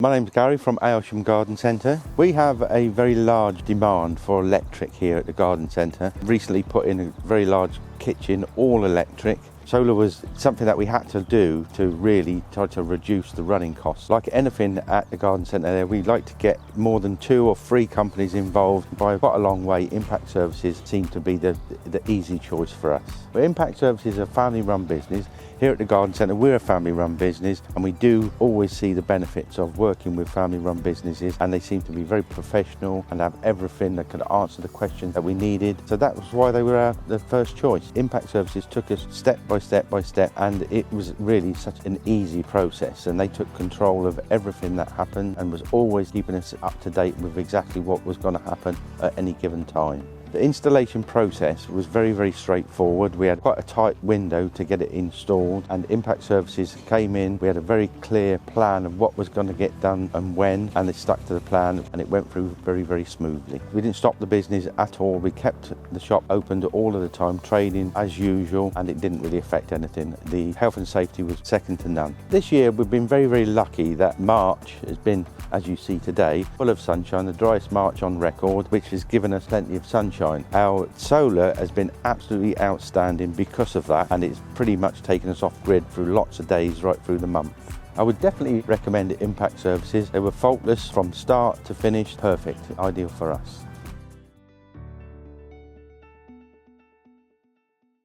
My name's Gary from Aylsham Garden Centre. We have a very large demand for electric here at the garden centre. Recently put in a very large kitchen, all electric. Solar was something that we had to do to really try to reduce the running costs. Like anything at the garden centre there, we like to get more than 2 or 3 companies involved. By quite a long way, Impact Services seem to be the easy choice for us. But Impact Services is a family-run business. Here at the garden centre, we're a family-run business, and we do always see the benefits of working with family-run businesses, and they seem to be very professional and have everything that could answer the questions that we needed. So that was why they were the first choice. Impact Services took us step by step, and it was really such an easy process, and they took control of everything that happened and was always keeping us up to date with exactly what was going to happen at any given time. The installation process was very straightforward. We had quite a tight window to get it installed, and Impact Services came in. We had a very clear plan of what was going to get done and when, and they stuck to the plan, and it went through very smoothly. We didn't stop the business at all. We kept the shop open all of the time, trading as usual, and it didn't really affect anything. The health and safety was second to none. This year we've been very lucky that March has been, as you see today, full of sunshine, the driest March on record, which has given us plenty of sunshine. Our solar has been absolutely outstanding because of that, and it's pretty much taken us off grid through lots of days right through the month. I would definitely recommend Impact Services. They were faultless from start to finish, perfect, ideal for us.